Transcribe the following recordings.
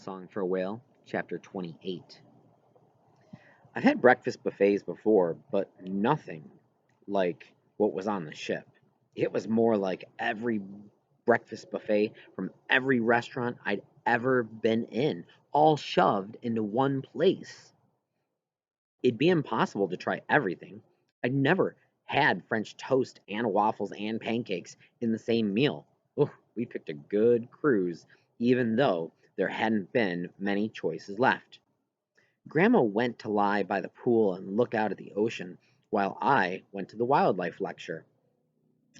Song for a Whale, Chapter 28. I've had breakfast buffets before, but nothing like what was on the ship. It was more like every breakfast buffet from every restaurant I'd ever been in, all shoved into one place. It'd be impossible to try everything. I'd never had French toast and waffles and pancakes in the same meal. Oh, we picked a good cruise, even though there hadn't been many choices left. Grandma went to lie by the pool and look out at the ocean, while I went to the wildlife lecture.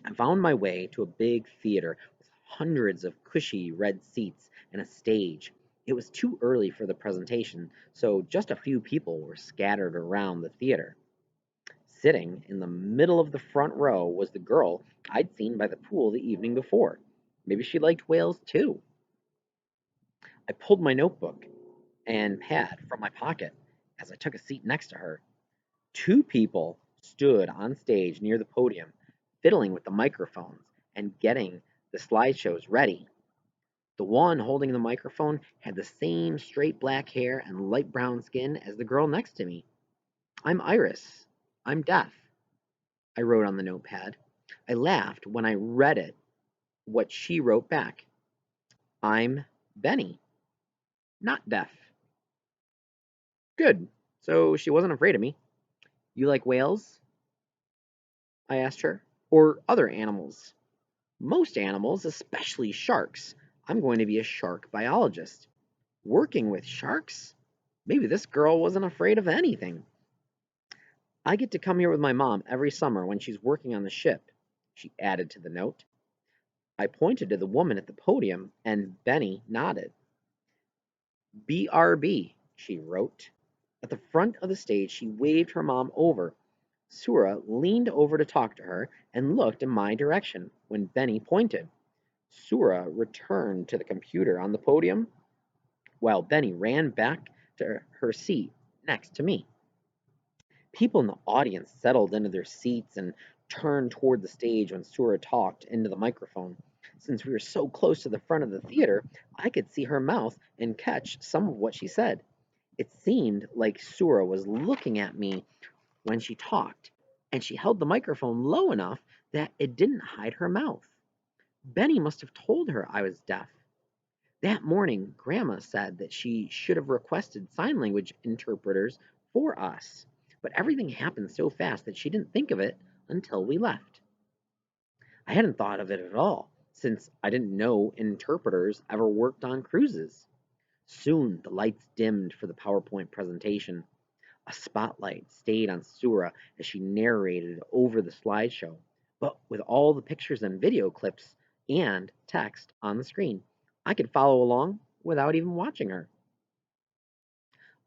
I found my way to a big theater with hundreds of cushy red seats and a stage. It was too early for the presentation, so just a few people were scattered around the theater. Sitting in the middle of the front row was the girl I'd seen by the pool the evening before. Maybe she liked whales too. I pulled my notebook and pad from my pocket as I took a seat next to her. Two people stood on stage near the podium, fiddling with the microphones and getting the slideshows ready. The one holding the microphone had the same straight black hair and light brown skin as the girl next to me. I'm Iris. I'm deaf, I wrote on the notepad. I laughed when I read what she wrote back. I'm Benny, not deaf. Good. So she wasn't afraid of me. You like whales? I asked her. Or other animals? Most animals, especially sharks. I'm going to be a shark biologist. Working with sharks? Maybe this girl wasn't afraid of anything. I get to come here with my mom every summer when she's working on the ship, she added to the note. I pointed to the woman at the podium, and Benny nodded. BRB, she wrote. At the front of the stage, she waved her mom over. Sura leaned over to talk to her and looked in my direction when Benny pointed. Sura returned to the computer on the podium while Benny ran back to her seat next to me. People in the audience settled into their seats and turned toward the stage when Sura talked into the microphone. Since we were so close to the front of the theater, I could see her mouth and catch some of what she said. It seemed like Sura was looking at me when she talked, and she held the microphone low enough that it didn't hide her mouth. Benny must have told her I was deaf. That morning, Grandma said that she should have requested sign language interpreters for us, but everything happened so fast that she didn't think of it until we left. I hadn't thought of it at all, since I didn't know interpreters ever worked on cruises. Soon the lights dimmed for the PowerPoint presentation. A spotlight stayed on Sura as she narrated over the slideshow, but with all the pictures and video clips and text on the screen, I could follow along without even watching her.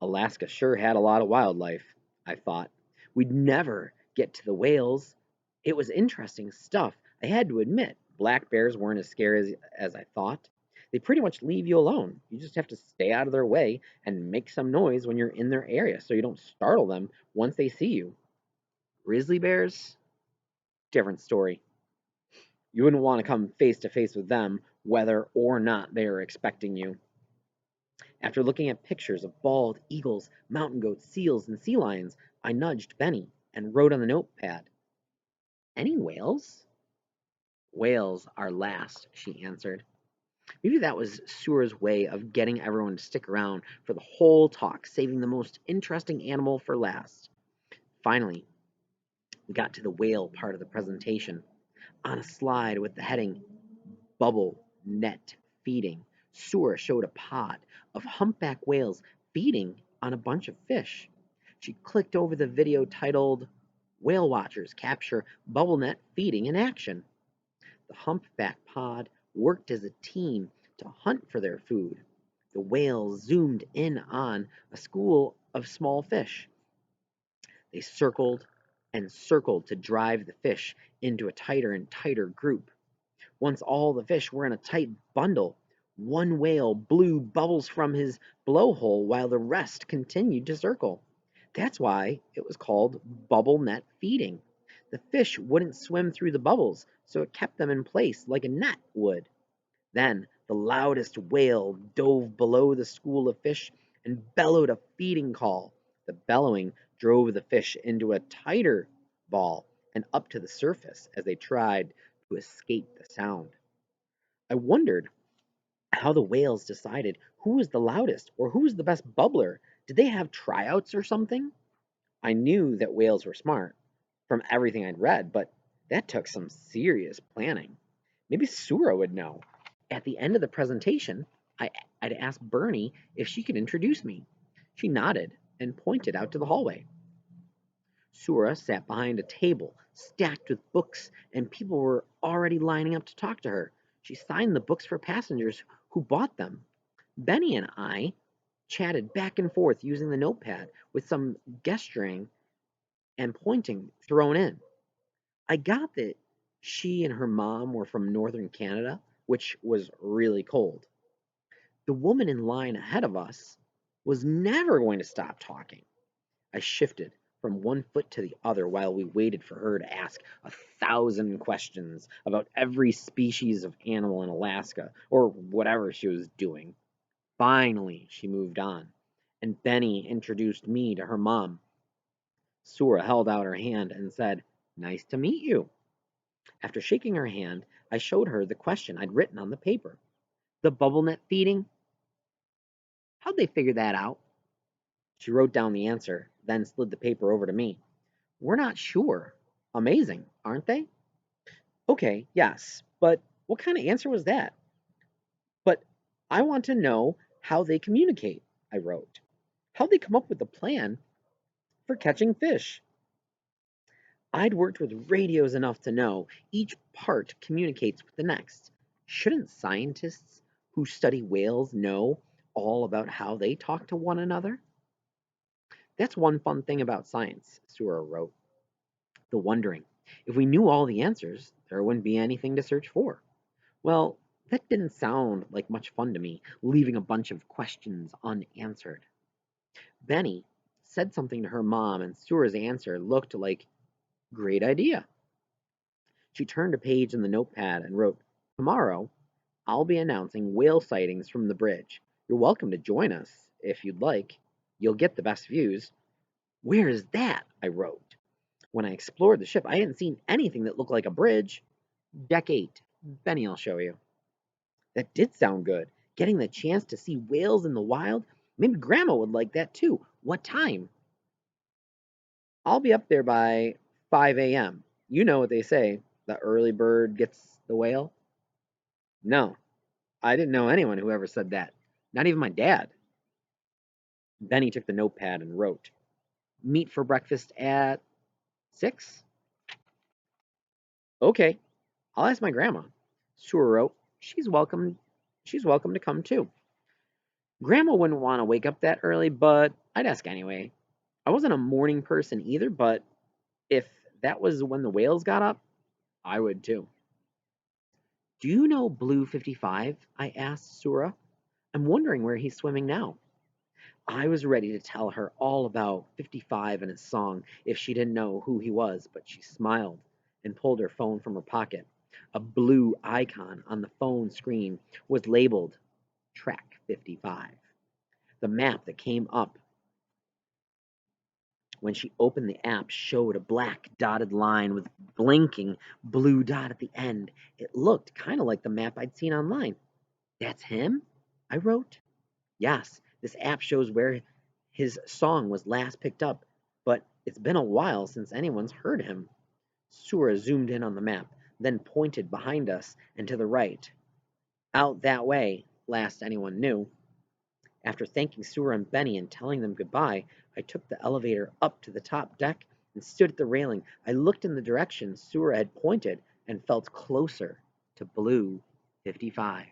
Alaska sure had a lot of wildlife, I thought. We'd never get to the whales. It was interesting stuff, I had to admit. Black bears weren't as scary as I thought. They pretty much leave you alone. You just have to stay out of their way and make some noise when you're in their area so you don't startle them once they see you. Grizzly bears? Different story. You wouldn't want to come face to face with them whether or not they are expecting you. After looking at pictures of bald eagles, mountain goats, seals, and sea lions, I nudged Benny and wrote on the notepad, Any whales? Whales are last, she answered. Maybe that was Sura's way of getting everyone to stick around for the whole talk, saving the most interesting animal for last. Finally, we got to the whale part of the presentation. On a slide with the heading Bubble Net Feeding, Sura showed a pod of humpback whales feeding on a bunch of fish. She clicked over the video titled Whale Watchers Capture Bubble Net Feeding in Action. The humpback pod worked as a team to hunt for their food. The whales zoomed in on a school of small fish. They circled and circled to drive the fish into a tighter and tighter group. Once all the fish were in a tight bundle, one whale blew bubbles from his blowhole while the rest continued to circle. That's why it was called bubble net feeding. The fish wouldn't swim through the bubbles, so it kept them in place like a net would. Then The loudest whale dove below the school of fish and bellowed a feeding call. The bellowing drove the fish into a tighter ball and up to the surface as they tried to escape the sound. I wondered how the whales decided who was the loudest or who was the best bubbler. Did they have tryouts or something? I knew that whales were smart from everything I'd read, but that took some serious planning. Maybe Sura would know. At the end of the presentation, I'd asked Bernie if she could introduce me. She nodded and pointed out to the hallway. Sura sat behind a table stacked with books, and people were already lining up to talk to her. She signed the books for passengers who bought them. Benny and I chatted back and forth using the notepad with some gesturing and pointing thrown in. I got that she and her mom were from northern Canada, which was really cold. The woman in line ahead of us was never going to stop talking. I shifted from one foot to the other while we waited for her to ask 1,000 questions about every species of animal in Alaska or whatever she was doing. Finally, she moved on, and Benny introduced me to her mom. Sura held out her hand and said, "Nice to meet you." After shaking her hand, I showed her the question I'd written on the paper. The bubble net feeding? How'd they figure that out? She wrote down the answer, then slid the paper over to me. We're not sure. Amazing, aren't they? Okay, yes, but what kind of answer was that? But I want to know how they communicate, I wrote. How'd they come up with the plan for catching fish? I'd worked with radios enough to know each part communicates with the next. Shouldn't scientists who study whales know all about how they talk to one another? That's one fun thing about science, Sura wrote. The wondering. If we knew all the answers, there wouldn't be anything to search for. Well, that didn't sound like much fun to me, leaving a bunch of questions unanswered. Benny said something to her mom, and Sura's answer looked like great idea. She turned a page in the notepad and wrote, "Tomorrow, I'll be announcing whale sightings from the bridge. You're welcome to join us if you'd like. You'll get the best views." Where is that? I wrote. When I explored the ship, I hadn't seen anything that looked like a bridge. Deck 8. Benny, I'll show you. That did sound good. Getting the chance to see whales in the wild. Maybe Grandma would like that too. What time? I'll be up there by 5 a.m. You know what they say, the early bird gets the whale? No, I didn't know anyone who ever said that. Not even my dad. Benny took the notepad and wrote, "Meet for breakfast at 6? Okay, I'll ask my grandma." Sue wrote, She's welcome to come too. Grandma wouldn't want to wake up that early, but I'd ask anyway. I wasn't a morning person either, but if that was when the whales got up, I would too. "Do you know Blue 55?" I asked Sura. "I'm wondering where he's swimming now." I was ready to tell her all about 55 and his song if she didn't know who he was, but she smiled and pulled her phone from her pocket. A blue icon on the phone screen was labeled Track 55. The map that came up when she opened the app showed a black dotted line with a blinking blue dot at the end. It looked kind of like the map I'd seen online. "That's him?" I wrote. "Yes, this app shows where his song was last picked up, but it's been a while since anyone's heard him." Sura zoomed in on the map, then pointed behind us and to the right. "Out that way, last anyone knew." After thanking Sura and Benny and telling them goodbye, I took the elevator up to the top deck and stood at the railing. I looked in the direction Sura had pointed and felt closer to Blue 55.